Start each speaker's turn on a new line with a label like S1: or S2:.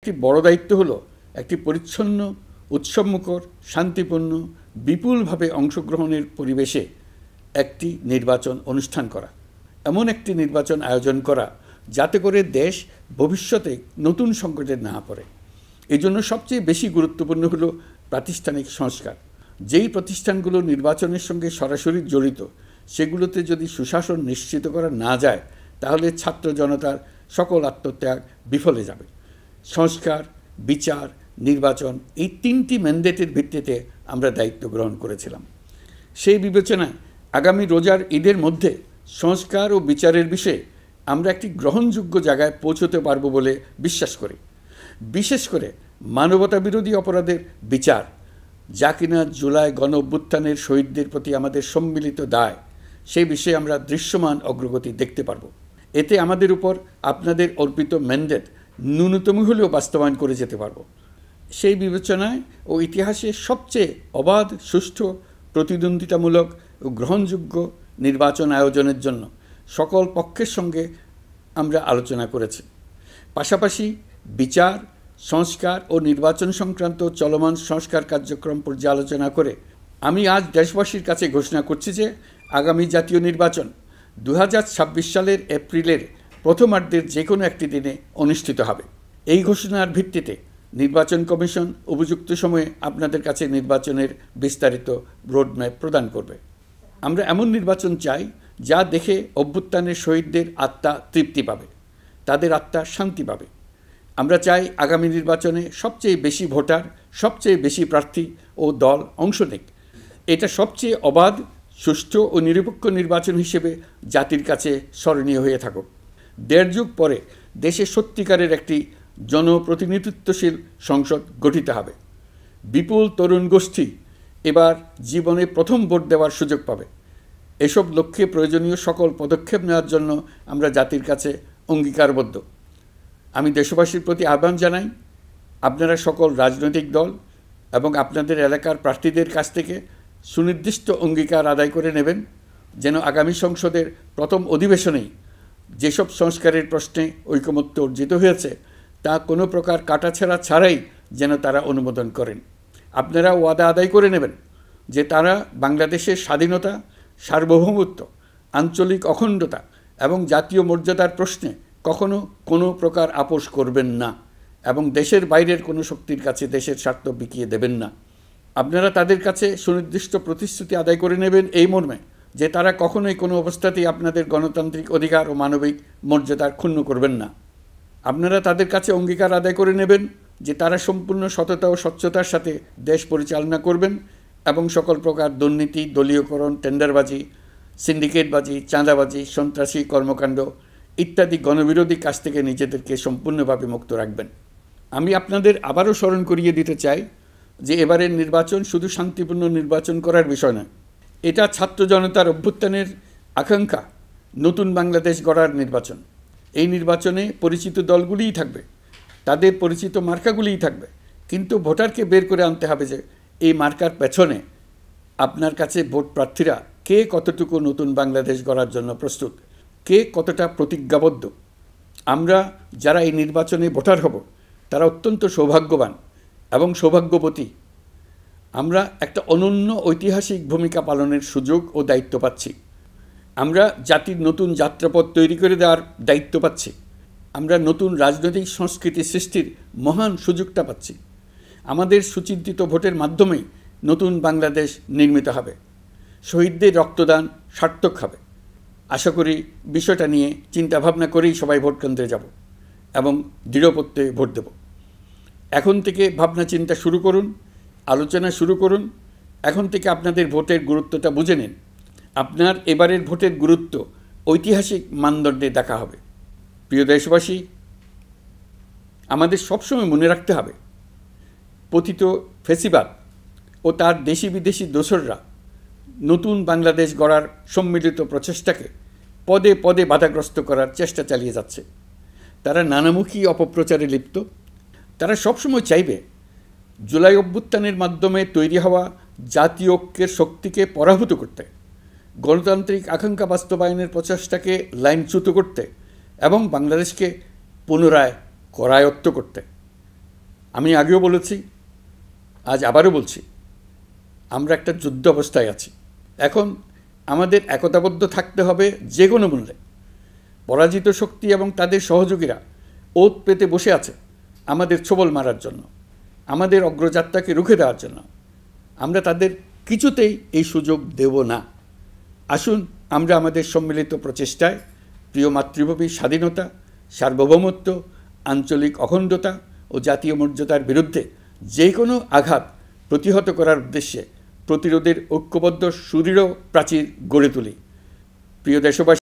S1: একটি বড় দায়িত্ব হলো একটি পরিচ্ছন্ন, উৎসবমুখর, শান্তিপূর্ণ, বিপুলভাবে অংশগ্রহণের পরিবেশে একটি নির্বাচন অনুষ্ঠান করা, এমন একটি নির্বাচন আয়োজন করা যাতে করে দেশ ভবিষ্যতে নতুন সংকটে না পড়ে। এই জন্য সবচেয়ে বেশি গুরুত্বপূর্ণ হলো প্রাতিষ্ঠানিক সংস্কার। যেই প্রতিষ্ঠানগুলো নির্বাচনের সঙ্গে সরাসরি জড়িত সেগুলোতে যদি সুশাসন নিশ্চিত করা না যায় তাহলে ছাত্র জনতার সকল আত্মত্যাগ বিফলে যাবে। সংস্কার, বিচার, নির্বাচন এই তিনটি ম্যান্ডেটের ভিত্তিতে আমরা দায়িত্ব গ্রহণ করেছিলাম। সেই বিবেচনায় আগামী রোজার ঈদের মধ্যে সংস্কার ও বিচারের বিষয়ে আমরা একটি গ্রহণযোগ্য জায়গায় পৌঁছতে পারব বলে বিশ্বাস করি। বিশেষ করে মানবতাবিরোধী অপরাধের বিচার, যা কিনা জুলাই গণ অভ্যুত্থানের শহীদদের প্রতি আমাদের সম্মিলিত দায়, সেই বিষয়ে আমরা দৃশ্যমান অগ্রগতি দেখতে পারব। এতে আমাদের উপর আপনাদের অর্পিত ম্যান্ডেট ন্যূনতম হলেও বাস্তবায়ন করে যেতে পারব। সেই বিবেচনায় ও ইতিহাসে সবচেয়ে অবাধ, সুষ্ঠু, প্রতিদ্বন্দ্বিতামূলক ও গ্রহণযোগ্য নির্বাচন আয়োজনের জন্য সকল পক্ষের সঙ্গে আমরা আলোচনা করেছি। পাশাপাশি বিচার, সংস্কার ও নির্বাচন সংক্রান্ত চলমান সংস্কার কার্যক্রম পর্যালোচনা করে আমি আজ দেশবাসীর কাছে ঘোষণা করছি যে আগামী জাতীয় নির্বাচন 2026 সালের এপ্রিলের প্রথমার্ধের যে কোনো একটি দিনে অনুষ্ঠিত হবে। এই ঘোষণার ভিত্তিতে নির্বাচন কমিশন উপযুক্ত সময়ে আপনাদের কাছে নির্বাচনের বিস্তারিত রোডম্যাপ প্রদান করবে। আমরা এমন নির্বাচন চাই যা দেখে অভ্যুত্থানের শহীদদের আত্মা তৃপ্তি পাবে, তাদের আত্মা শান্তি পাবে। আমরা চাই আগামী নির্বাচনে সবচেয়ে বেশি ভোটার, সবচেয়ে বেশি প্রার্থী ও দল অংশ নেক। এটা সবচেয়ে অবাধ, সুষ্ঠু ও নিরপেক্ষ নির্বাচন হিসেবে জাতির কাছে স্মরণীয় হয়ে থাকুক। 1.5 যুগ পরে দেশে সত্যিকারের একটি জনপ্রতিনিধিত্বশীল সংসদ গঠিত হবে। বিপুল তরুণ গোষ্ঠী এবার জীবনে প্রথম ভোট দেওয়ার সুযোগ পাবে। এসব লক্ষ্যে প্রয়োজনীয় সকল পদক্ষেপ নেওয়ার জন্য আমরা জাতির কাছে অঙ্গীকারবদ্ধ। আমি দেশবাসীর প্রতি আহ্বান জানাই, আপনারা সকল রাজনৈতিক দল এবং আপনাদের এলাকার প্রার্থীদের কাছ থেকে সুনির্দিষ্ট অঙ্গীকার আদায় করে নেবেন যেন আগামী সংসদের প্রথম অধিবেশনেই যেসব সংস্কারের প্রশ্নে ঐকমত্য অর্জিত হয়েছে তা কোনো প্রকার কাটাছেঁড়া ছাড়াই যেন তারা অনুমোদন করেন। আপনারা ওয়াদা আদায় করে নেবেন যে তারা বাংলাদেশের স্বাধীনতা, সার্বভৌমত্ব, আঞ্চলিক অখণ্ডতা এবং জাতীয় মর্যাদার প্রশ্নে কখনো কোনো প্রকার আপোষ করবেন না এবং দেশের বাইরের কোনো শক্তির কাছে দেশের স্বার্থ বিকিয়ে দেবেন না। আপনারা তাদের কাছে সুনির্দিষ্ট প্রতিশ্রুতি আদায় করে নেবেন এই মর্মে যে তারা কখনোই কোনো অবস্থাতেই আপনাদের গণতান্ত্রিক অধিকার ও মানবিক মর্যাদার ক্ষুণ্ণ করবেন না। আপনারা তাদের কাছে অঙ্গীকার আদায় করে নেবেন যে তারা সম্পূর্ণ সততা ও স্বচ্ছতার সাথে দেশ পরিচালনা করবেন এবং সকল প্রকার দুর্নীতি, দলীয়করণ, টেন্ডারবাজি, সিন্ডিকেটবাজি, চাঁদাবাজি, সন্ত্রাসী কর্মকাণ্ড ইত্যাদি গণবিরোধী কাজ থেকে নিজেদেরকে সম্পূর্ণভাবে মুক্ত রাখবেন। আমি আপনাদের আবারও স্মরণ করিয়ে দিতে চাই যে এবারের নির্বাচন শুধু শান্তিপূর্ণ নির্বাচন করার বিষয় নয়, এটা ছাত্র জনতার অভ্যুত্থানের আকাঙ্ক্ষা নতুন বাংলাদেশ গড়ার নির্বাচন। এই নির্বাচনে পরিচিত দলগুলিই থাকবে, তাদের পরিচিত মার্কাগুলিই থাকবে, কিন্তু ভোটারকে বের করে আনতে হবে যে এই মার্কার পেছনে আপনার কাছে ভোট প্রার্থীরা কে কতটুকু নতুন বাংলাদেশ গড়ার জন্য প্রস্তুত, কে কতটা প্রতিজ্ঞাবদ্ধ। আমরা যারা এই নির্বাচনে ভোটার হব তারা অত্যন্ত সৌভাগ্যবান এবং সৌভাগ্যবতী। আমরা একটা অনন্য ঐতিহাসিক ভূমিকা পালনের সুযোগ ও দায়িত্ব পাচ্ছি। আমরা জাতির নতুন যাত্রাপথ তৈরি করে দেওয়ার দায়িত্ব পাচ্ছি। আমরা নতুন রাজনৈতিক সংস্কৃতি সৃষ্টির মহান সুযোগটা পাচ্ছি। আমাদের সুচিন্তিত ভোটের মাধ্যমেই নতুন বাংলাদেশ নির্মিত হবে। শহীদদের রক্তদান সার্থক হবে। আশা করি বিষয়টা নিয়ে চিন্তাভাবনা করেই সবাই ভোট কেন্দ্রে যাব এবং দৃঢ়প্রত্যয়ে ভোট দেব। এখন থেকে ভাবনা চিন্তা শুরু করুন, আলোচনা শুরু করুন। এখন থেকে আপনাদের ভোটের গুরুত্বটা বুঝে নিন। আপনার এবারের ভোটের গুরুত্ব ঐতিহাসিক মানদণ্ডে দেখা হবে। প্রিয় দেশবাসী, আমাদের সবসময় মনে রাখতে হবে পতিত ফ্যাসিবাদ ও তার দেশি বিদেশি দোসররা নতুন বাংলাদেশ গড়ার সম্মিলিত প্রচেষ্টাকে পদে পদে বাধাগ্রস্ত করার চেষ্টা চালিয়ে যাচ্ছে। তারা নানামুখী অপপ্রচারে লিপ্ত। তারা সবসময় চাইবে জুলাই অভ্যুত্থানের মাধ্যমে তৈরি হওয়া জাতীয় ঐক্যের শক্তিকে পরাভূত করতে, গণতান্ত্রিক আকাঙ্ক্ষা বাস্তবায়নের প্রচেষ্টাকে লাইনচ্যুত করতে এবং বাংলাদেশকে পুনরায় করায়ত্ত করতে। আমি আগেও বলেছি, আজ আবারও বলছি, আমরা একটা যুদ্ধ অবস্থায় আছি। এখন আমাদের একতাবদ্ধ থাকতে হবে যে কোনো মূল্যে। পরাজিত শক্তি এবং তাদের সহযোগীরা ওত পেতে বসে আছে আমাদের ছোবল মারার জন্য, আমাদের অগ্রযাত্রাকে রুখে দেওয়ার জন্য। আমরা তাদের কিছুতেই এই সুযোগ দেব না। আসুন আমরা আমাদের সম্মিলিত প্রচেষ্টায় প্রিয় মাতৃভূমির স্বাধীনতা, সার্বভৌমত্ব, আঞ্চলিক অখণ্ডতা ও জাতীয় মর্যাদার বিরুদ্ধে যে কোনো আঘাত প্রতিহত করার উদ্দেশ্যে প্রতিরোধের ঐক্যবদ্ধ সুদৃঢ় প্রাচীর গড়ে তুলি। প্রিয় দেশবাসী,